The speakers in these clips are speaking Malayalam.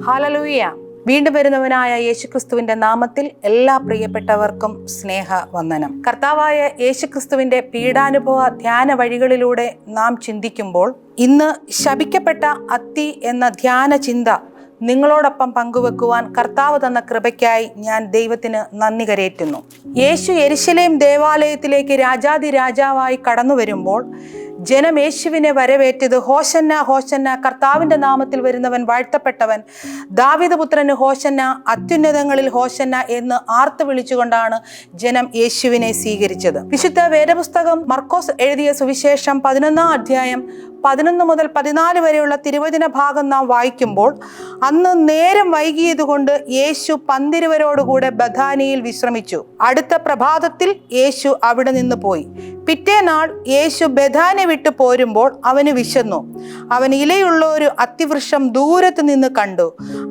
ഹല്ലേലൂയ. വീണ്ടും വരുന്നവനായ യേശുക്രിസ്തുവിന്റെ നാമത്തിൽ എല്ലാ പ്രിയപ്പെട്ടവർക്കും സ്നേഹവന്ദനം. കർത്താവായ യേശുക്രിസ്തുവിന്റെ പീഡാനുഭവ ധ്യാന വഴികളിലൂടെ നാം ചിന്തിക്കുമ്പോൾ ഇന്ന് ശപിക്കപ്പെട്ട അത്തി എന്ന ധ്യാന ചിന്ത നിങ്ങളോടൊപ്പം പങ്കുവെക്കുവാൻ കർത്താവ് തന്ന കൃപയ്ക്കായി ഞാൻ ദൈവത്തിന് നന്ദി കരേറ്റുന്നു. യേശു യെരുശലേം ദേവാലയത്തിലേക്ക് രാജാതിരാജാവായി കടന്നു വരുമ്പോൾ ജനം യേശുവിനെ വരവേറ്റത് ഹോശന്ന ഹോശന്ന, കർത്താവിന്റെ നാമത്തിൽ വരുന്നവൻ വാഴ്ത്തപ്പെട്ടവൻ, ദാവീദ് പുത്രന് ഹോശന്ന, അത്യുന്നതങ്ങളിൽ ഹോശന്ന എന്ന് ആർത്തു വിളിച്ചുകൊണ്ടാണ് ജനം യേശുവിനെ സ്വീകരിച്ചത്. വിശുദ്ധ വേദപുസ്തകം മർക്കോസ് എഴുതിയ സുവിശേഷം 11-ാം അധ്യായം 11 മുതൽ 14 വരെയുള്ള തിരുവചന ഭാഗം നാം വായിക്കുമ്പോൾ, അന്ന് നേരം വൈകിയതുകൊണ്ട് യേശു പന്തിരുവരോടുകൂടെ ബഥാനിയിൽ വിശ്രമിച്ചു. അടുത്ത പ്രഭാതത്തിൽ യേശു അവിടെ നിന്ന് പോയി. പിറ്റേനാൾ യേശു ബഥാനി വിട്ടു പോരുമ്പോൾ അവന് വിശന്നു. അവൻ ഇലയുള്ള ഒരു അത്തിവൃക്ഷം ദൂരത്ത് നിന്ന് കണ്ടു.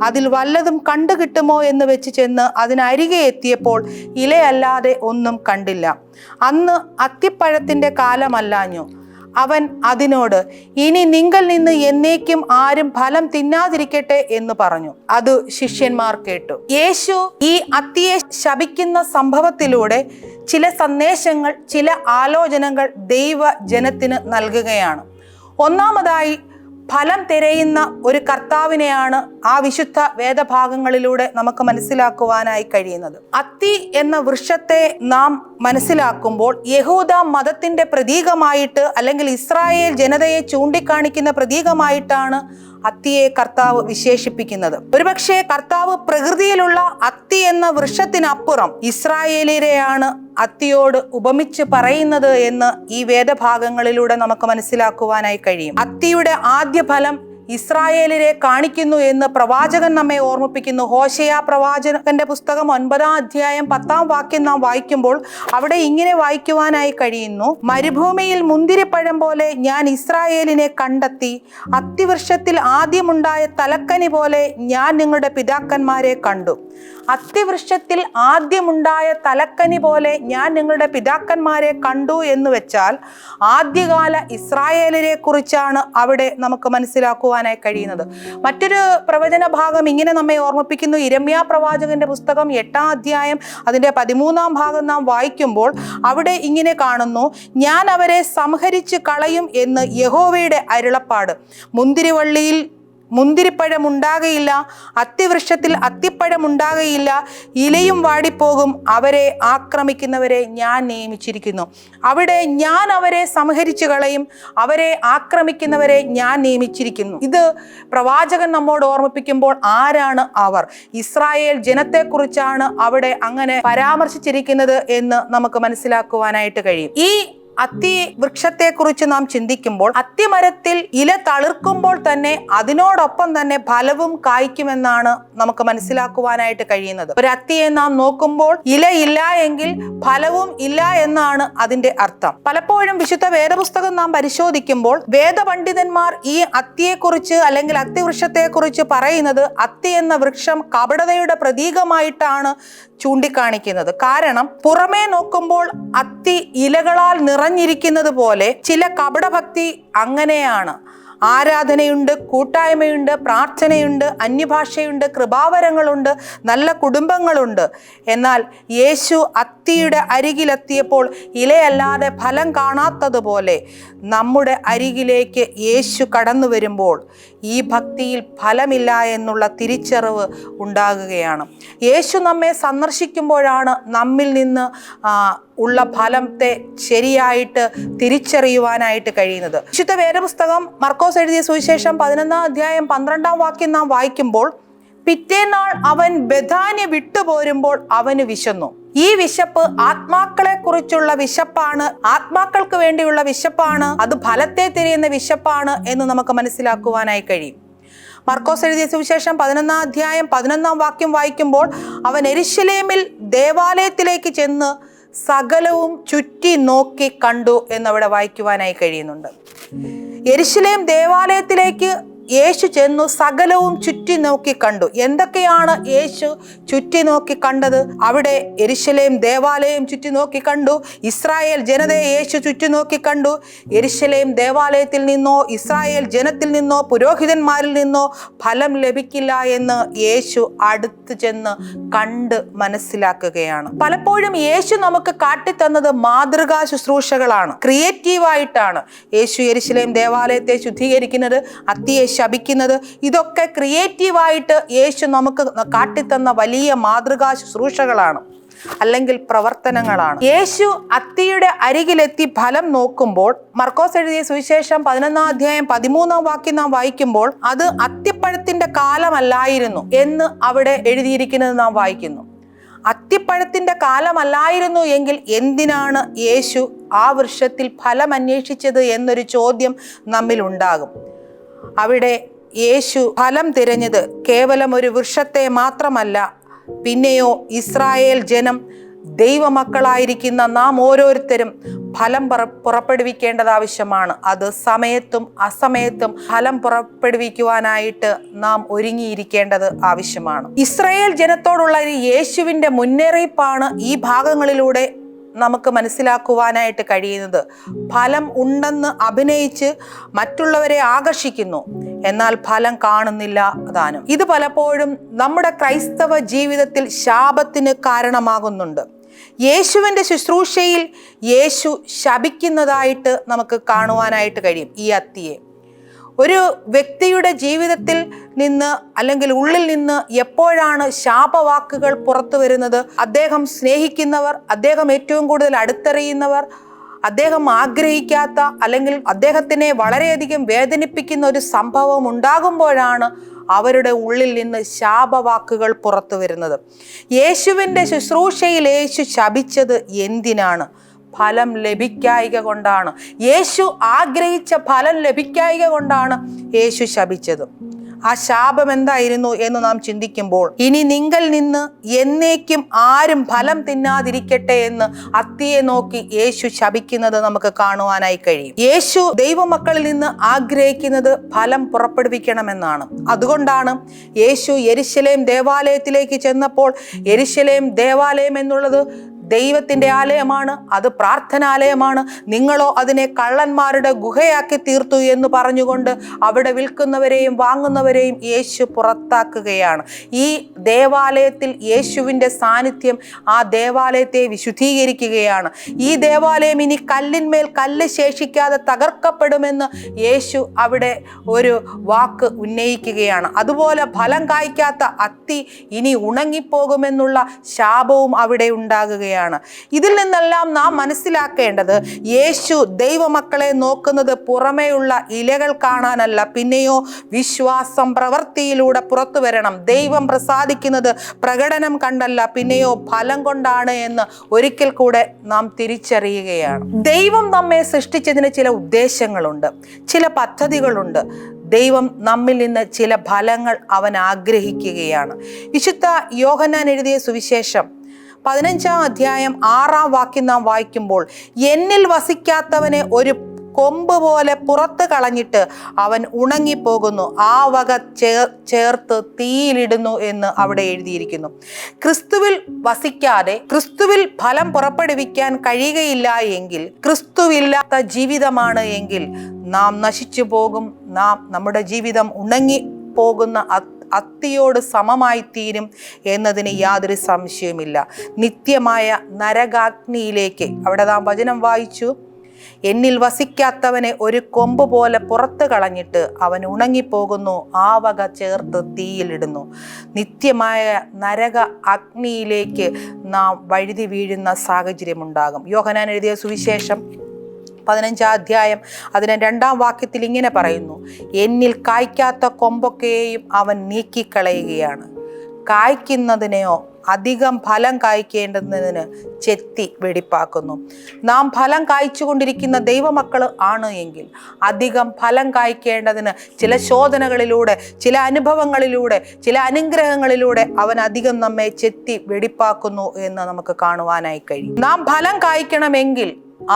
അതിൽ വല്ലതും കണ്ടു കിട്ടുമോ എന്ന് വെച്ച് ചെന്ന് അതിനരികെ എത്തിയപ്പോൾ ഇലയല്ലാതെ ഒന്നും കണ്ടില്ല. അന്ന് അത്തിപ്പഴത്തിന്റെ കാലമല്ലാഞ്ഞു. അവൻ അതിനോട്, ഇനി നിങ്ങൾ നിന്ന് എന്നേക്കും ആരും ഫലം തിന്നാതിരിക്കട്ടെ എന്ന് പറഞ്ഞു. അത് ശിഷ്യന്മാർ കേട്ടു. യേശു ഈ അത്തിയെ ശപിക്കുന്ന സംഭവത്തിലൂടെ ചില സന്ദേശങ്ങൾ, ചില ആലോചനകൾ ദൈവജനത്തിന് നൽകുകയാണ്. ഒന്നാമതായി, ഫലം തിരയുന്ന ഒരു കർത്താവിനെയാണ് ആ വിശുദ്ധ വേദഭാഗങ്ങളിലൂടെ നമുക്ക് മനസ്സിലാക്കുവാനായി കഴിയുന്നത്. അത്തി എന്ന വൃക്ഷത്തെ നാം മനസ്സിലാക്കുമ്പോൾ യഹൂദ മതത്തിന്റെ പ്രതീകമായിട്ട്, അല്ലെങ്കിൽ ഇസ്രായേൽ ജനതയെ ചൂണ്ടിക്കാണിക്കുന്ന പ്രതീകമായിട്ടാണ് അത്തിയെ കർത്താവ് വിശേഷിപ്പിക്കുന്നത്. ഒരുപക്ഷെ കർത്താവ് പ്രകൃതിയിലുള്ള അത്തി എന്ന വൃക്ഷത്തിനപ്പുറം ഇസ്രായേലിനെയാണ് അത്തിയോട് ഉപമിച്ച് പറയുന്നത് എന്ന് ഈ വേദഭാഗങ്ങളിലൂടെ നമുക്ക് മനസ്സിലാക്കുവാനായി കഴിയും. അത്തിയുടെ ആദ്യ ഫലം ഇസ്രായേലിനെ കാണിക്കുന്നു എന്ന് പ്രവാചകൻ നമ്മെ ഓർമ്മിപ്പിക്കുന്നു. ഹോശയ പ്രവാചകന്റെ പുസ്തകം 9-ാം അധ്യായം 10-ാം വാക്യം നാം വായിക്കുമ്പോൾ അവിടെ ഇങ്ങനെ വായിക്കുവാനായി കഴിയുന്നു: മരുഭൂമിയിൽ മുന്തിരിപ്പഴം പോലെ ഞാൻ ഇസ്രായേലിനെ കണ്ടെത്തി, അത്തിവൃക്ഷത്തിൽ ആദ്യമുണ്ടായ തലക്കനി പോലെ ഞാൻ നിങ്ങളുടെ പിതാക്കന്മാരെ കണ്ടു. അത്തിവൃക്ഷത്തിൽ ആദ്യമുണ്ടായ തലക്കനി പോലെ ഞാൻ നിങ്ങളുടെ പിതാക്കന്മാരെ കണ്ടു എന്ന് വെച്ചാൽ ആദ്യകാല ഇസ്രായേലിനെ കുറിച്ചാണ് അവിടെ നമുക്ക് മനസ്സിലാക്കുവാനായി കഴിയുന്നത്. മറ്റൊരു പ്രവചന ഭാഗം ഇങ്ങനെ നമ്മെ ഓർമ്മിപ്പിക്കുന്നു. യിരെമ്യാ പ്രവാചകന്റെ പുസ്തകം 8-ാം അധ്യായം അതിന്റെ 13-ാം ഭാഗം നാം വായിക്കുമ്പോൾ അവിടെ ഇങ്ങനെ കാണുന്നു: ഞാൻ അവരെ സംഹരിച്ച് കളയും എന്ന് യഹോവയുടെ അരുളപ്പാട്. മുന്തിരിവള്ളിയിൽ മുന്തിരിപ്പഴം ഉണ്ടാകയില്ല, അത്തിവൃക്ഷത്തിൽ അത്തിപ്പഴം ഉണ്ടാകയില്ല, ഇലയും വാടിപ്പോകും, അവരെ ആക്രമിക്കുന്നവരെ ഞാൻ നിയമിച്ചിരിക്കുന്നു. അവിടെ ഞാൻ അവരെ സംഹരിച്ചു കളയും, അവരെ ആക്രമിക്കുന്നവരെ ഞാൻ നിയമിച്ചിരിക്കുന്നു. ഇത് പ്രവാചകൻ നമ്മോട് ഓർമ്മിപ്പിക്കുമ്പോൾ ആരാണ് അവർ? ഇസ്രായേൽ ജനത്തെക്കുറിച്ചാണ് അവിടെ അങ്ങനെ പരാമർശിച്ചിരിക്കുന്നത് എന്ന് നമുക്ക് മനസ്സിലാക്കുവാനായിട്ട് കഴിയും. ഈ അത്തി വൃക്ഷത്തെക്കുറിച്ച് നാം ചിന്തിക്കുമ്പോൾ, അത്തിമരത്തിൽ ഇല തളിർക്കുമ്പോൾ തന്നെ അതിനോടൊപ്പം തന്നെ ഫലവും കായ്ക്കുമെന്നാണ് നമുക്ക് മനസ്സിലാക്കുവാനായിട്ട് കഴിയുന്നത്. ഒരു അത്തിയെ നാം നോക്കുമ്പോൾ ഇല ഇല്ല എങ്കിൽ ഫലവും ഇല്ല എന്നാണ് അതിന്റെ അർത്ഥം. പലപ്പോഴും വിശുദ്ധ വേദപുസ്തകം നാം പരിശോധിക്കുമ്പോൾ വേദപണ്ഡിതന്മാർ ഈ അത്തിയെക്കുറിച്ച്, അല്ലെങ്കിൽ അത്തിവൃക്ഷത്തെക്കുറിച്ച് പറയുന്നത് അത്തി എന്ന വൃക്ഷം കപടതയുടെ പ്രതീകമായിട്ടാണ് ചൂണ്ടിക്കാണിക്കുന്നത്. കാരണം പുറമേ നോക്കുമ്പോൾ അത്തി ഇലകളാൽ നിറഞ്ഞിരിക്കുന്നത് പോലെ ചില കപടഭക്തി അങ്ങനെയാണ്. ആരാധനയുണ്ട്, കൂട്ടായ്മയുണ്ട്, പ്രാർത്ഥനയുണ്ട്, അന്യഭാഷയുണ്ട്, കൃപാവരങ്ങളുണ്ട്, നല്ല കുടുംബങ്ങളുണ്ട്. എന്നാൽ യേശു അത്തിയുടെ അരികിലെത്തിയപ്പോൾ ഇലയല്ലാതെ ഫലം കാണാത്തതുപോലെ നമ്മുടെ അരികിലേക്ക് യേശു കടന്നു വരുമ്പോൾ ഈ ഭക്തിയിൽ ഫലമില്ല എന്നുള്ള തിരിച്ചറിവ് ഉണ്ടാകുകയാണ്. യേശു നമ്മെ സന്ദർശിക്കുമ്പോഴാണ് നമ്മിൽ നിന്ന് ഉള്ള ഫലത്തെ ശരിയായിട്ട് തിരിച്ചറിയുവാനായിട്ട് കഴിയുന്നത്. വിശുദ്ധ വേദപുസ്തകം മർക്കോസ് എഴുതിയ സുവിശേഷം 11-ാം അധ്യായം 12-ാം വാക്യം നാം വായിക്കുമ്പോൾ, പിറ്റേനാൾ അവൻ ബഥാന്യ വിട്ടുപോരുമ്പോൾ അവന് വിശന്നു. ഈ വിശപ്പ് ആത്മാക്കളെ കുറിച്ചുള്ള വിശപ്പാണ്, ആത്മാക്കൾക്ക് വേണ്ടിയുള്ള വിശപ്പാണ്, അത് ഫലത്തെ തിരയുന്ന വിശപ്പാണ് എന്ന് നമുക്ക് മനസ്സിലാക്കുവാനായി കഴിയും. മർക്കോസ് എഴുതിയ സുവിശേഷം 11-ാം അധ്യായം 11-ാം വാക്യം വായിക്കുമ്പോൾ, അവൻ യെരുശലേമിൽ ദേവാലയത്തിലേക്ക് ചെന്ന് സകലവും ചുറ്റി നോക്കി കണ്ടു എന്നവിടെ വായിക്കുവാനായി കഴിയുന്നുണ്ട്. യെരുശലേം ദേവാലയത്തിലേക്ക് യേശു ചെന്നു സകലവും ചുറ്റി നോക്കി കണ്ടു. എന്തൊക്കെയാണ് യേശു ചുറ്റി നോക്കി കണ്ടത്? അവിടെ യെരുശലേം ദേവാലയം ചുറ്റി നോക്കി കണ്ടു. ഇസ്രായേൽ ജനതയെ യേശു ചുറ്റി നോക്കി കണ്ടു. യെരുശലേം ദേവാലയത്തിൽ നിന്നോ ഇസ്രായേൽ ജനത്തിൽ നിന്നോ പുരോഹിതന്മാരിൽ നിന്നോ ഫലം ലഭിക്കില്ല എന്ന് യേശു അടുത്ത് ചെന്ന് കണ്ട് മനസ്സിലാക്കുകയാണ്. പലപ്പോഴും യേശു നമുക്ക് കാട്ടിത്തന്നത് മാതൃകാ ശുശ്രൂഷകളാണ്, ക്രിയേറ്റീവായിട്ടാണ്. യേശു യെരുശലേം ദേവാലയത്തെ ശുദ്ധീകരിക്കുന്നത്, അത്തിയെ ശപിക്കുന്നത്, ഇതൊക്കെ ക്രിയേറ്റീവായിട്ട് യേശു നമുക്ക് കാട്ടിത്തന്ന വലിയ മാതൃകാ ശുശ്രൂഷകളാണ്, അല്ലെങ്കിൽ പ്രവർത്തനങ്ങളാണ്. യേശു അത്തിയുടെ അരികിലെത്തി ഫലം നോക്കുമ്പോൾ, മർക്കോസ് എഴുതിയ സുവിശേഷം 11-ാം അധ്യായം 13-ാം വാക്യം നാം വായിക്കുമ്പോൾ, അത് അത്തിപ്പഴത്തിന്റെ കാലമല്ലായിരുന്നു എന്ന് അവിടെ എഴുതിയിരിക്കുന്നത് നാം വായിക്കുന്നു. അത്തിപ്പഴത്തിന്റെ കാലമല്ലായിരുന്നു എങ്കിൽ എന്തിനാണ് യേശു ആ വൃക്ഷത്തിൽ ഫലം അന്വേഷിച്ചത് എന്നൊരു ചോദ്യം നമ്മിൽ ഉണ്ടാകും. അവിടെ യേശു ഫലം തിരഞ്ഞത് കേവലം ഒരു വൃക്ഷത്തെ മാത്രമല്ല, പിന്നെയോ ഇസ്രായേൽ ജനം, ദൈവമക്കളായിരിക്കുന്ന നാം ഓരോരുത്തരും ഫലം പുറപ്പെടുവിക്കേണ്ടത് ആവശ്യമാണ്. അത് സമയത്തും അസമയത്തും ഫലം പുറപ്പെടുവിക്കുവാനായിട്ട് നാം ഒരുങ്ങിയിരിക്കേണ്ടത് ആവശ്യമാണ്. ഇസ്രായേൽ ജനത്തോടുള്ള യേശുവിൻ്റെ മുന്നറിയിപ്പാണ് ഈ ഭാഗങ്ങളിലൂടെ നമുക്ക് മനസ്സിലാക്കുവാനായിട്ട് കഴിയുന്നത്. ഫലം ഉണ്ടെന്ന് അഭിനയിച്ച് മറ്റുള്ളവരെ ആകർഷിക്കുന്നു, എന്നാൽ ഫലം കാണുന്നില്ല താനും. ഇത് പലപ്പോഴും നമ്മുടെ ക്രൈസ്തവ ജീവിതത്തിൽ ശാപത്തിന് കാരണമാകുന്നുണ്ട്. യേശുവിൻ്റെ ശുശ്രൂഷയിൽ യേശു ശപിക്കുന്നതായിട്ട് നമുക്ക് കാണുവാനായിട്ട് കഴിയും. ഈ അത്തിയെ ഒരു വ്യക്തിയുടെ ജീവിതത്തിൽ നിന്ന് അല്ലെങ്കിൽ ഉള്ളിൽ നിന്ന് എപ്പോഴാണ് ശാപവാക്കുകൾ പുറത്തു വരുന്നത്? അദ്ദേഹം സ്നേഹിക്കുന്നവർ, അദ്ദേഹം ഏറ്റവും കൂടുതൽ അടുത്തറിയുന്നവർ, അദ്ദേഹം ആഗ്രഹിക്കാത്ത അല്ലെങ്കിൽ അദ്ദേഹത്തിനെ വളരെയധികം വേദനിപ്പിക്കുന്ന ഒരു സംഭവം ഉണ്ടാകുമ്പോഴാണ് അവരുടെ ഉള്ളിൽ നിന്ന് ശാപവാക്കുകൾ പുറത്തു വരുന്നത്. യേശുവിൻ്റെ ശുശ്രൂഷയിൽ യേശു ശപിച്ചത് എന്തിനാണ്? ഫലം ലഭിക്കായിക കൊണ്ടാണ്. യേശു ആഗ്രഹിച്ച ഫലം ലഭിക്കായിക കൊണ്ടാണ് യേശു ശപിച്ചത്. ആ ശാപം എന്തായിരുന്നു എന്ന് നാം ചിന്തിക്കുമ്പോൾ, ഇനി നിങ്ങൾ നിന്ന് എന്നേക്കും ആരും ഫലം തിന്നാതിരിക്കട്ടെ എന്ന് അത്തിയെ നോക്കി യേശു ശപിക്കുന്നത് നമുക്ക് കാണുവാനായി കഴിയും. യേശു ദൈവമക്കളിൽ നിന്ന് ആഗ്രഹിക്കുന്നത് ഫലം പുറപ്പെടുവിക്കണമെന്നാണ്. അതുകൊണ്ടാണ് യേശു യെരുശലേം ദേവാലയത്തിലേക്ക് ചെന്നപ്പോൾ, യെരുശലേം ദേവാലയം എന്നുള്ളത് ദൈവത്തിൻ്റെ ആലയമാണ്, അത് പ്രാർത്ഥനാലയമാണ്, നിങ്ങളോ അതിനെ കള്ളന്മാരുടെ ഗുഹയാക്കി തീർത്തു എന്ന് പറഞ്ഞുകൊണ്ട് അവിടെ വിൽക്കുന്നവരെയും വാങ്ങുന്നവരെയും യേശു പുറത്താക്കുകയാണ്. ഈ ദേവാലയത്തിൽ യേശുവിൻ്റെ സാന്നിധ്യം ആ ദേവാലയത്തെ വിശുദ്ധീകരിക്കുകയാണ്. ഈ ദേവാലയം ഇനി കല്ലിന്മേൽ കല്ല് ശേഷിക്കാതെ തകർക്കപ്പെടുമെന്ന് യേശു അവിടെ ഒരു വാക്ക് ഉന്നയിക്കുകയാണ്. അതുപോലെ ഫലം കായ്ക്കാത്ത അത്തി ഇനി ഉണങ്ങിപ്പോകുമെന്നുള്ള ശാപവും അവിടെ ഉണ്ടാകുകയാണ്. ഇതിൽ നിന്നെല്ലാം നാം മനസ്സിലാക്കേണ്ടത്, യേശു ദൈവമക്കളെ നോക്കുന്നത് പുറമേയുള്ള ഇലകൾ കാണാനല്ല, പിന്നെയോ വിശ്വാസം പ്രവൃത്തിയിലൂടെ പുറത്തു വരണം. ദൈവം പ്രസാദിക്കുന്നത് പ്രകടനം കണ്ടല്ല, പിന്നെയോ ഫലം കൊണ്ടാണ് എന്ന് ഒരിക്കൽ കൂടെ നാം തിരിച്ചറിയുകയാണ്. ദൈവം നമ്മെ സൃഷ്ടിച്ചതിന് ചില ഉദ്ദേശങ്ങളുണ്ട്, ചില പദ്ധതികളുണ്ട്. ദൈവം നമ്മിൽ നിന്ന് ചില ഫലങ്ങൾ അവൻ ആഗ്രഹിക്കുകയാണ്. വിശുദ്ധ യോഹന്നാൻ എഴുതിയ സുവിശേഷം 15-ാം അധ്യായം 6-ാം വാക്യം നാം വായിക്കുമ്പോൾ, എന്നിൽ വസിക്കാത്തവനെ ഒരു കൊമ്പ് പോലെ പുറത്ത് കളഞ്ഞിട്ട് അവൻ ഉണങ്ങിപ്പോകുന്നു, ആ വക ചേർത്ത് തീയിലിടുന്നു എന്ന് അവിടെ എഴുതിയിരിക്കുന്നു. ക്രിസ്തുവിൽ വസിക്കാതെ ക്രിസ്തുവിൽ ഫലം പുറപ്പെടുവിക്കാൻ കഴിയുകയില്ല എങ്കിൽ, ക്രിസ്തുവില്ലാത്ത ജീവിതമാണ് എങ്കിൽ നാം നശിച്ചു പോകും. നമ്മുടെ ജീവിതം ഉണങ്ങി പോകുന്ന അത്തിയോട് സമമായി തീരും എന്നതിന് യാതൊരു സംശയവുമില്ല. നിത്യമായ നരകാഗ്നിയിലേക്ക്, അവിടെ നാം വചനം വായിച്ചു, എന്നിൽ വസിക്കാത്തവനെ ഒരു കൊമ്പ് പോലെ പുറത്ത് കളഞ്ഞിട്ട് അവൻ ഉണങ്ങിപ്പോകുന്നു, ആ വക ചേർത്ത് തീയിലിടുന്നു. നിത്യമായ നരക അഗ്നിയിലേക്ക് നാം വഴുതി വീഴുന്ന സാഹചര്യമുണ്ടാകും. യോഹന്നാൻ എഴുതിയ സുവിശേഷം 15-ാം അധ്യായം അതിന് 2-ാം വാക്യത്തിൽ ഇങ്ങനെ പറയുന്നു, എന്നിൽ കായ്ക്കാത്ത കൊമ്പൊക്കെയും അവൻ നീക്കിക്കളയുകയാണ്, കായ്ക്കുന്നതിനെയോ അധികം ഫലം കായ്ക്കേണ്ടതിന് ചെത്തി വെടിപ്പാക്കുന്നു. നാം ഫലം കായ്ച്ചുകൊണ്ടിരിക്കുന്ന ദൈവമക്കൾ ആണ് എങ്കിൽ, അധികം ഫലം കായ്ക്കേണ്ടതിന് ചില ശോധനകളിലൂടെ, ചില അനുഭവങ്ങളിലൂടെ, ചില അനുഗ്രഹങ്ങളിലൂടെ അവൻ അധികം നമ്മെ ചെത്തി വെടിപ്പാക്കുന്നു എന്ന് നമുക്ക് കാണുവാനായി കഴിയും. നാം ഫലം കായ്ക്കണമെങ്കിൽ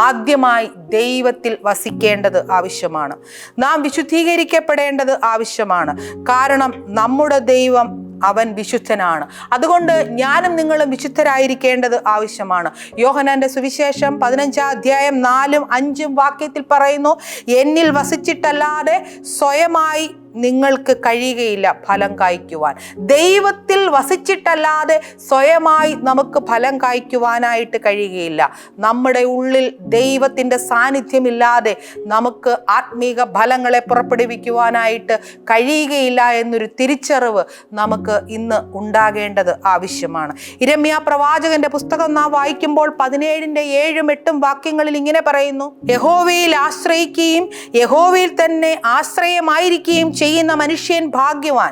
ആദ്യമായി ദൈവത്തിൽ വസിക്കേണ്ടത് ആവശ്യമാണ്. നാം വിശുദ്ധീകരിക്കപ്പെടേണ്ടത് ആവശ്യമാണ്. കാരണം നമ്മുടെ ദൈവം അവൻ വിശുദ്ധനാണ്. അതുകൊണ്ട് ഞാനും നിങ്ങളും വിശുദ്ധരായിരിക്കേണ്ടത് ആവശ്യമാണ്. യോഹന്നാന്റെ സുവിശേഷം 15 അധ്യായം 4-5 വാക്യത്തിൽ പറയുന്നു, എന്നിൽ വസിച്ചിട്ടല്ലാതെ സ്വയമായി നിങ്ങൾക്ക് കഴിയുകയില്ല ഫലം കായ്ക്കുവാൻ. ദൈവത്തിൽ വസിച്ചിട്ടല്ലാതെ സ്വയമായി നമുക്ക് ഫലം കായ്ക്കുവാനായിട്ട് കഴിയുകയില്ല. നമ്മുടെ ഉള്ളിൽ ദൈവത്തിൻ്റെ സാന്നിധ്യമില്ലാതെ നമുക്ക് ആത്മീക ഫലങ്ങളെ പുറപ്പെടുവിക്കുവാനായിട്ട് കഴിയുകയില്ല എന്നൊരു തിരിച്ചറിവ് നമുക്ക് ഇന്ന് ഉണ്ടാകേണ്ടത് ആവശ്യമാണ്. യിരെമ്യാ പ്രവാചകന്റെ പുസ്തകം നാം വായിക്കുമ്പോൾ 17-7-8 വാക്യങ്ങളിൽ ഇങ്ങനെ പറയുന്നു, യഹോവയിൽ ആശ്രയിക്കുകയും യഹോവയിൽ തന്നെ ആശ്രയമായിരിക്കുകയും ചെയ്യുന്ന മനുഷ്യൻ ഭാഗ്യവാൻ.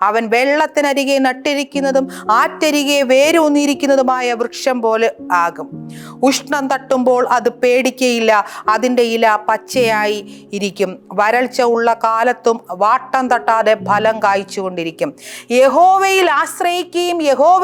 അവൻ വെള്ളത്തിനരികെ നട്ടിരിക്കുന്നതും ആറ്റരികെ വേരൂന്നിരിക്കുന്നതുമായ വൃക്ഷം പോലെ ആകും. ഉഷ്ണം തട്ടുമ്പോൾ അത് പേടിക്കയില്ല, അതിൻ്റെ ഇല പച്ചയായി ഇരിക്കും. വരൾച്ച ഉള്ള കാലത്തും വാട്ടം തട്ടാതെ ഫലം കായ്ച്ചുകൊണ്ടിരിക്കും. യഹോവയിൽ ആശ്രയിക്കുകയും യഹോവ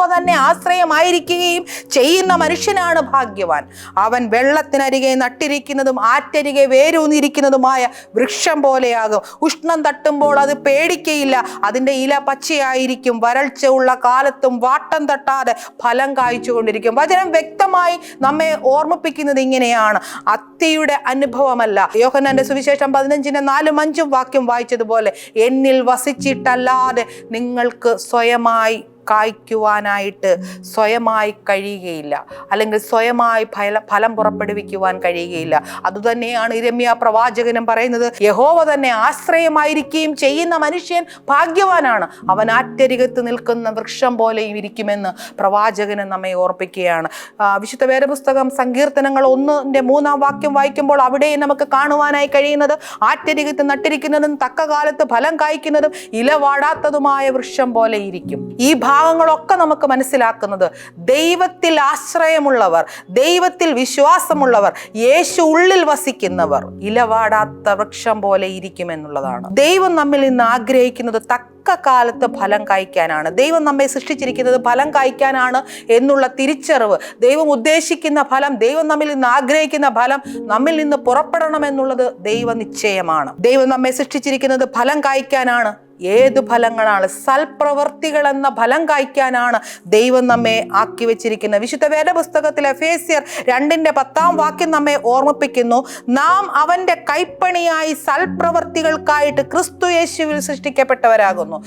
തന്നെ ആശ്രയമായിരിക്കുകയും ചെയ്യുന്ന മനുഷ്യനാണ് ഭാഗ്യവാൻ. അവൻ വെള്ളത്തിനരികെ നട്ടിരിക്കുന്നതും ആറ്റരികെ വേരൂന്നിരിക്കുന്നതുമായ വൃക്ഷം പോലെയാകും. ഉഷ്ണം തട്ടുമ്പോൾ അത് പേടിക്കയില്ല, അതിൻ്റെ ഇല പച്ചയായിരിക്കും. വരൾച്ച ഉള്ള കാലത്തും വാട്ടം തട്ടാതെ ഫലം കായ്ച്ചുകൊണ്ടിരിക്കും. വചനം വ്യക്തമായി നമ്മെ ഓർമ്മിപ്പിക്കുന്നത് ഇങ്ങനെയാണ്, അത്തിയുടെ അനുഭവമല്ല. യോഹന്നാന്റെ സുവിശേഷം 15-4-5 വാക്യം വായിച്ചതുപോലെ, എന്നിൽ വസിച്ചിട്ടല്ലാതെ നിങ്ങൾക്ക് സ്വയമായി കായ്ക്കുവാനായിട്ട് സ്വയമായി കഴിയുകയില്ല, അല്ലെങ്കിൽ സ്വയമായി ഫലം പുറപ്പെടുവിക്കുവാൻ കഴിയുകയില്ല. അതുതന്നെയാണ് യിരെമ്യാ പ്രവാചകനും പറയുന്നത്, യഹോവ തന്നെ ആശ്രയമായിരിക്കുകയും ചെയ്യുന്ന മനുഷ്യൻ ഭാഗ്യവാനാണ്, അവൻ ആറ്റരികത്ത് നിൽക്കുന്ന വൃക്ഷം പോലെയും ഇരിക്കുമെന്ന് പ്രവാചകന് നമ്മെ ഓർപ്പിക്കുകയാണ്. വിശുദ്ധ വേദപുസ്തകം സങ്കീർത്തനങ്ങൾ 1-3 വാക്യം വായിക്കുമ്പോൾ അവിടെയും നമുക്ക് കാണുവാനായി കഴിയുന്നത്, ആറ്റരികത്ത് നട്ടിരിക്കുന്നതും തക്ക കാലത്ത് ഫലം കായ്ക്കുന്നതും ഇല വാടാത്തതുമായ വൃക്ഷം പോലെ ഇരിക്കും. ഈ ഭാഗങ്ങളൊക്കെ നമുക്ക് മനസ്സിലാക്കുന്നത്, ദൈവത്തിൽ ആശ്രയമുള്ളവർ, ദൈവത്തിൽ വിശ്വാസമുള്ളവർ, യേശു ഉള്ളിൽ വസിക്കുന്നവർ ഇലവാടാത്ത വൃക്ഷം പോലെ ഇരിക്കുമെന്നുള്ളതാണ്. ദൈവം നമ്മിൽ നിന്ന് ആഗ്രഹിക്കുന്നത് തക്ക കാലത്ത് ഫലം കായ്ക്കാനാണ്. ദൈവം നമ്മെ സൃഷ്ടിച്ചിരിക്കുന്നത് ഫലം കായ്ക്കാനാണ് എന്നുള്ള തിരിച്ചറിവ്, ദൈവം ഉദ്ദേശിക്കുന്ന ഫലം, ദൈവം നമ്മിൽ നിന്ന് ആഗ്രഹിക്കുന്ന ഫലം നമ്മിൽ നിന്ന് പുറപ്പെടണമെന്നുള്ളത് ദൈവനിശ്ചയമാണ്. ദൈവം നമ്മെ സൃഷ്ടിച്ചിരിക്കുന്നത് ഫലം കായ്ക്കാനാണ്. ഏതു ഫലങ്ങളാണ്? സൽപ്രവർത്തികൾ എന്ന ഫലം കായ്ക്കാനാണ് ദൈവം നമ്മെ ആക്കി വെച്ചിരിക്കുന്നത്. വിശുദ്ധ വേദപുസ്തകത്തിൽ എഫേസ്യർ 2:10 വാക്യം നമ്മെ ഓർമ്മിപ്പിക്കുന്നു, നാം അവന്റെ കൈപ്പണിയായി സൽപ്രവർത്തികൾക്കായിട്ട് ക്രിസ്തു യേശുവിൽ സൃഷ്ടിക്കപ്പെട്ടവരാകുന്നു.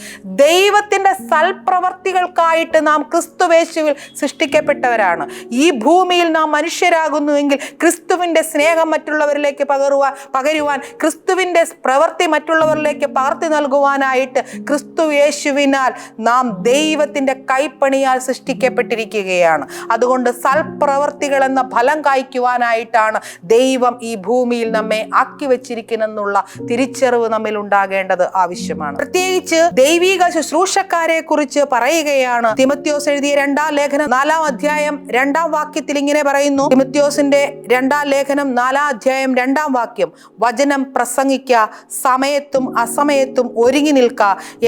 ദൈവത്തിന്റെ സൽപ്രവർത്തികൾക്കായിട്ട് നാം ക്രിസ്തു യേശുവിൽ സൃഷ്ടിക്കപ്പെട്ടവരാണ്. ഈ ഭൂമിയിൽ നാം മനുഷ്യരാകുന്നുവെങ്കിൽ ക്രിസ്തുവിന്റെ സ്നേഹം മറ്റുള്ളവരിലേക്ക് പകരുവാൻ, ക്രിസ്തുവിന്റെ പ്രവൃത്തി മറ്റുള്ളവരിലേക്ക് പകർത്തി നൽകുവാനായി ക്രിസ്തു യേശുവിനാൽ നാം ദൈവത്തിന്റെ കൈപ്പണിയാൽ സൃഷ്ടിക്കപ്പെട്ടിരിക്കുകയാണ്. അതുകൊണ്ട് സൽപ്രവർത്തികൾ എന്ന ഫലം കായ്ക്കുവാനായിട്ടാണ് ദൈവം ഈ ഭൂമിയിൽ നമ്മെ ആക്കി വെച്ചിരിക്കുന്നെന്നുള്ള തിരിച്ചറിവ് നമ്മിൽ ഉണ്ടാകേണ്ടത് ആവശ്യമാണ്. പ്രത്യേകിച്ച് ദൈവിക ശുശ്രൂഷക്കാരെ കുറിച്ച് പറയുകയാണ്. തിമോഥെയോസ് എഴുതിയ 2-ാം ലേഖനം 4-ാം അധ്യായം 2-ാം വാക്യത്തിൽ ഇങ്ങനെ പറയുന്നു, തിമോഥെയോസിന്റെ 2-ാം ലേഖനം 4-ാം അധ്യായം 2-ാം വാക്യം, വചനം പ്രസംഗിക്കുക, സമയത്തും അസമയത്തും ഒരുങ്ങി നിൽക്കുക,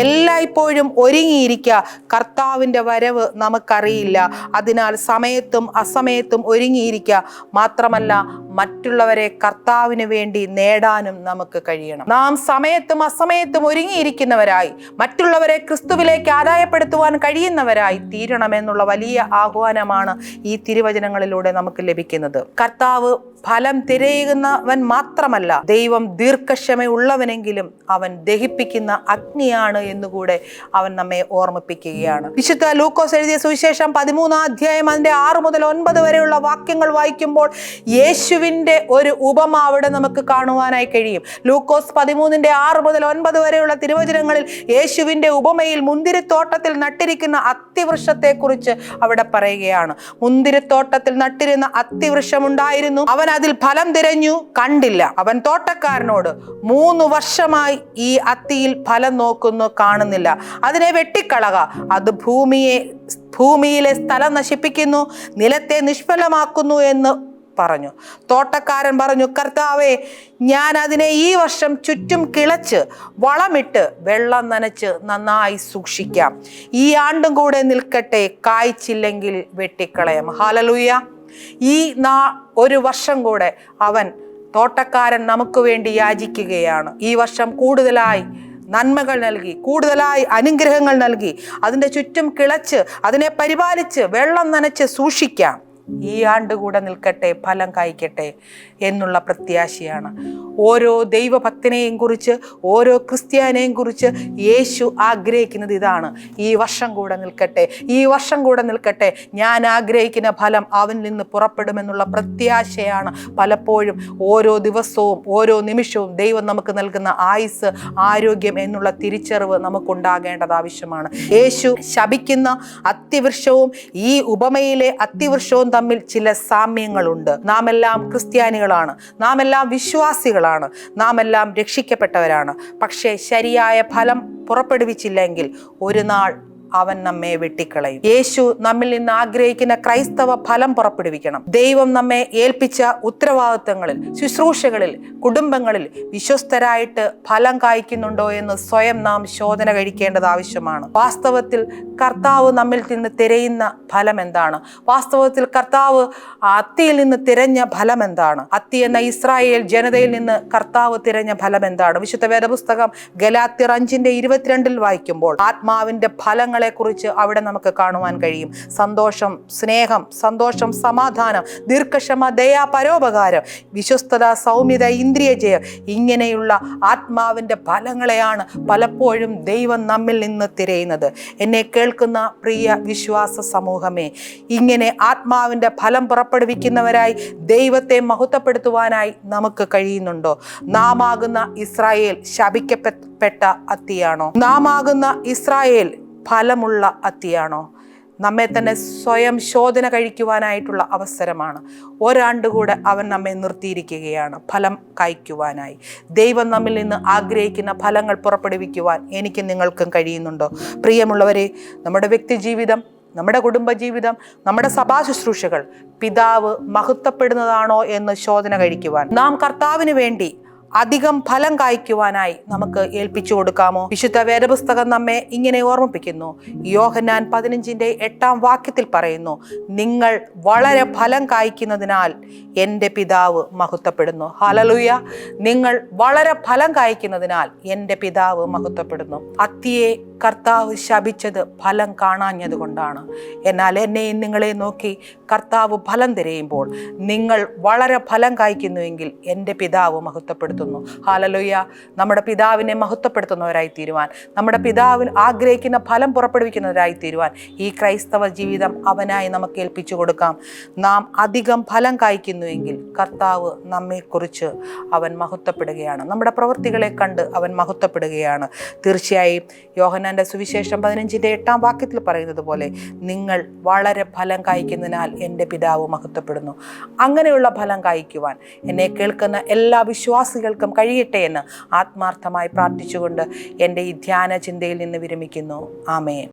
എല്ലായ്പ്പോഴും ഒരുങ്ങിയിരിക്കുക, കർത്താവിൻ്റെ വരവ് നമുക്കറിയില്ല. അതിനാൽ സമയത്തും അസമയത്തും ഒരുങ്ങിയിരിക്കുക. മാത്രമല്ല, മറ്റുള്ളവരെ കർത്താവിന് വേണ്ടി നേടാനും നമുക്ക് കഴിയണം. നാം സമയത്തും അസമയത്തും ഒരുങ്ങിയിരിക്കുന്നവരായി, മറ്റുള്ളവരെ ക്രിസ്തുവിലേക്ക് ആദായപ്പെടുത്തുവാൻ കഴിയുന്നവരായി തീരണമെന്നുള്ള വലിയ ആഹ്വാനമാണ് ഈ തിരുവചനങ്ങളിലൂടെ നമുക്ക് ലഭിക്കുന്നത്. കർത്താവ് ഫലം തിരയുന്നവൻ മാത്രമല്ല, ദൈവം ദീർഘക്ഷമയുള്ളവനെങ്കിലും അവൻ ദഹിപ്പിക്കുന്ന അഗ്നിയാണ് എന്നുകൂടെ അവൻ നമ്മെ ഓർമ്മിപ്പിക്കുകയാണ്. വിശുദ്ധ ലൂക്കോസ് എഴുതിയ സുവിശേഷം 13-ാം അധ്യായം അതിന്റെ 6-9 വരെയുള്ള വാക്യങ്ങൾ വായിക്കുമ്പോൾ യേശുവിന്റെ ഒരു ഉപമ അവിടെ നമുക്ക് കാണുവാനായി കഴിയും. ലൂക്കോസ് 13-6-9 വരെയുള്ള തിരുവചനങ്ങളിൽ യേശുവിന്റെ ഉപമയിൽ മുന്തിരിത്തോട്ടത്തിൽ നട്ടിരിക്കുന്ന അത്തിവൃക്ഷത്തെ കുറിച്ച് അവിടെ പറയുകയാണ്. മുന്തിരിത്തോട്ടത്തിൽ നട്ടിരുന്ന അത്തിവൃക്ഷമുണ്ടായിരുന്നു. അവൻ അതിൽ ഫലം തിരഞ്ഞു, കണ്ടില്ല. അവൻ തോട്ടക്കാരനോട്, 3 വർഷമായി ഈ അത്തിയിൽ ഫലം നോക്കുന്നു, കാണുന്നില്ല. അതിനെ വെട്ടിക്കളക, അത് ഭൂമിയിലെ സ്ഥലം നശിപ്പിക്കുന്നു, നിലത്തെ നിഷ്ഫലമാക്കുന്നു എന്ന് പറഞ്ഞു. തോട്ടക്കാരൻ പറഞ്ഞു, കർത്താവേ, ഞാൻ അതിനെ ഈ വർഷം ചുറ്റും കിളച്ച് വളമിട്ട് വെള്ളം നനച്ച് നന്നായി സൂക്ഷിക്കാം. ഈ ആണ്ടും കൂടെ നിൽക്കട്ടെ, കായ്ച്ചില്ലെങ്കിൽ വെട്ടിക്കളയാം. ഹല്ലേലൂയ. ഈ ഒരു വർഷം കൂടെ അവൻ തോട്ടക്കാരൻ നമുക്ക് വേണ്ടി യാചിക്കുകയാണ്. ഈ വർഷം കൂടുതലായി നന്മകൾ നൽകി, കൂടുതലായി അനുഗ്രഹങ്ങൾ നൽകി, അതിൻ്റെ ചുറ്റും കിളച്ച് അതിനെ പരിപാലിച്ച് വെള്ളം നനച്ച് സൂക്ഷിക്കാം. ഈ ആണ്ട് കൂടെ നിൽക്കട്ടെ, ഫലം കായ്ക്കട്ടെ എന്നുള്ള പ്രത്യാശയാണ്. ഓരോ ദൈവഭക്തനെയും കുറിച്ച്, ഓരോ ക്രിസ്ത്യാനെയും കുറിച്ച് യേശു ആഗ്രഹിക്കുന്നത് ഇതാണ്: ഈ വർഷം കൂടെ നിൽക്കട്ടെ, ഈ വർഷം കൂടെ നിൽക്കട്ടെ, ഞാൻ ആഗ്രഹിക്കുന്ന ഫലം അവനിൽ നിന്ന് പുറപ്പെടുമെന്നുള്ള പ്രത്യാശയാണ് പലപ്പോഴും ഓരോ ദിവസവും ഓരോ നിമിഷവും ദൈവം നമുക്ക് നൽകുന്ന ആയുസ്, ആരോഗ്യം എന്നുള്ള തിരിച്ചറിവ് നമുക്കുണ്ടാകേണ്ടത് ആവശ്യമാണ്. യേശു ശപിക്കുന്ന അത്തിവൃക്ഷവും ഈ ഉപമയിലെ അത്തിവൃക്ഷവും തമ്മിൽ ചില സാമ്യങ്ങളുണ്ട്. നാം എല്ലാം ക്രിസ്ത്യാനികളാണ്, നാം എല്ലാം വിശ്വാസികളാണ്, നാം എല്ലാം രക്ഷിക്കപ്പെട്ടവരാണ്. പക്ഷേ ശരിയായ ഫലം പുറപ്പെടുവിച്ചില്ലെങ്കിൽ ഒരു നാൾ അവൻ നമ്മെ വെട്ടിക്കളയും. യേശു നമ്മിൽ നിന്ന് ആഗ്രഹിക്കുന്ന ക്രൈസ്തവ ഫലം പുറപ്പെടുവിക്കണം. ദൈവം നമ്മെ ഏൽപ്പിച്ച ഉത്തരവാദിത്തങ്ങളിൽ, ശുശ്രൂഷകളിൽ, കുടുംബങ്ങളിൽ വിശ്വസ്തരായിട്ട് ഫലം കായ്ക്കുന്നുണ്ടോ എന്ന് സ്വയം നാം ശോധന കഴിക്കേണ്ടത് ആവശ്യമാണ്. വാസ്തവത്തിൽ കർത്താവ് നമ്മിൽ നിന്ന് തിരയുന്ന ഫലം എന്താണ്? വാസ്തവത്തിൽ കർത്താവ് അത്തിയിൽ നിന്ന് തിരഞ്ഞ ഫലം എന്താണ്? അത്തി എന്ന ഇസ്രായേൽ ജനതയിൽ നിന്ന് കർത്താവ് തിരഞ്ഞ ഫലം എന്താണ്? വിശുദ്ധ വേദപുസ്തകം ഗലാത്യർ 5:22 വായിക്കുമ്പോൾ ആത്മാവിന്റെ ഫലങ്ങൾ കുറിച്ച് അവിടെ നമുക്ക് കാണുവാൻ കഴിയും. സന്തോഷം, സ്നേഹം, സന്തോഷം, സമാധാനം, ദീർഘക്ഷമ, ദയ, പരോപകാരം, വിശ്വസ്തത, സൗമ്യത, ഇന്ദ്രിയജയം, ഇങ്ങനെയുള്ള ആത്മാവിൻ്റെ ഫലങ്ങളെയാണ് പലപ്പോഴും ദൈവം നമ്മിൽ നിന്ന് തിരയുന്നത്. എന്നെ കേൾക്കുന്ന പ്രിയ വിശ്വാസ സമൂഹമേ, ഇങ്ങനെ ആത്മാവിൻ്റെ ഫലം പുറപ്പെടുവിക്കുന്നവരായി ദൈവത്തെ മഹത്വപ്പെടുത്തുവാനായി നമുക്ക് കഴിയുന്നുണ്ടോ? നാം ആകുന്ന ഇസ്രായേൽ ശപിക്കപ്പെട്ട അത്തിയാണോ? നാം ആകുന്ന ഇസ്രായേൽ ഫലമുള്ള അത്തിയാണോ? നമ്മെ തന്നെ സ്വയം ശോധന കഴിക്കുവാനായിട്ടുള്ള അവസരമാണ്. ഒരാണ്ട് കൂടെ അവൻ നമ്മെ നിർത്തിയിരിക്കുകയാണ് ഫലം കായ്ക്കുവാനായി. ദൈവം നമ്മിൽ നിന്ന് ആഗ്രഹിക്കുന്ന ഫലങ്ങൾ പുറപ്പെടുവിക്കുവാൻ എനിക്കും നിങ്ങൾക്കും കഴിയുന്നുണ്ടോ? പ്രിയമുള്ളവരെ, നമ്മുടെ വ്യക്തി ജീവിതം, നമ്മുടെ കുടുംബജീവിതം, നമ്മുടെ സഭാ ശുശ്രൂഷകൾ പിതാവ് മഹത്വപ്പെടുന്നതാണോ എന്ന് ശോധന കഴിക്കുവാൻ നാം കർത്താവിന് വേണ്ടി അധികം ഫലം കായ്ക്കുവാനായി നമുക്ക് ഏൽപ്പിച്ചു കൊടുക്കാമോ? വിശുദ്ധ വേദപുസ്തകം നമ്മെ ഇങ്ങനെ ഓർമ്മിപ്പിക്കുന്നു. യോഹന്നാൻ 15:8 പറയുന്നു, നിങ്ങൾ വളരെ ഫലം കായ്ക്കുന്നതിനാൽ എൻ്റെ പിതാവ് മഹത്വപ്പെടുന്നു. ഹല്ലേലൂയ! നിങ്ങൾ വളരെ ഫലം കായ്ക്കുന്നതിനാൽ എൻ്റെ പിതാവ് മഹത്വപ്പെടുന്നു. അത്തിയെ കർത്താവ് ശപിച്ചത് ഫലം കാണാഞ്ഞത് കൊണ്ടാണ്. എന്നാൽ എന്നെയും നിങ്ങളെ നോക്കി കർത്താവ് ഫലം തിരയുമ്പോൾ നിങ്ങൾ വളരെ ഫലം കായ്ക്കുന്നുവെങ്കിൽ എൻ്റെ പിതാവ് മഹത്വപ്പെടുത്തുന്നു. ഹല്ലേലൂയ! നമ്മുടെ പിതാവിനെ മഹത്വപ്പെടുത്തുന്നവരായി തീരുവാൻ, നമ്മുടെ പിതാവിന് ആഗ്രഹിക്കുന്ന ഫലം പുറപ്പെടുവിക്കുന്നവരായി തീരുവാൻ ഈ ക്രൈസ്തവ ജീവിതം അവനായി നമുക്ക് ഏൽപ്പിച്ചു കൊടുക്കാം. നാം അധികം ഫലം കായ്ക്കുന്നുവെങ്കിൽ കർത്താവ് നമ്മെക്കുറിച്ച് അവൻ മഹത്വപ്പെടുകയാണ്. നമ്മുടെ പ്രവൃത്തികളെ കണ്ട് അവൻ മഹത്വപ്പെടുകയാണ്. തീർച്ചയായും യോഹന്നാന്റെ സുവിശേഷം 15:8 പറയുന്നത് പോലെ നിങ്ങൾ വളരെ ഫലം കായ്ക്കുന്നതിനാൽ എൻ്റെ പിതാവ് മഹത്വപ്പെടുന്നു. അങ്ങനെയുള്ള ഫലം കായ്ക്കുവാൻ എന്നെ കേൾക്കുന്ന എല്ലാ വിശ്വാസികൾക്കും കഴിയട്ടെ എന്ന് ആത്മാർത്ഥമായി പ്രാർത്ഥിച്ചുകൊണ്ട് എൻ്റെ ഈ ധ്യാന ചിന്തയിൽ നിന്ന് വിരമിക്കുന്നു. ആമേൻ.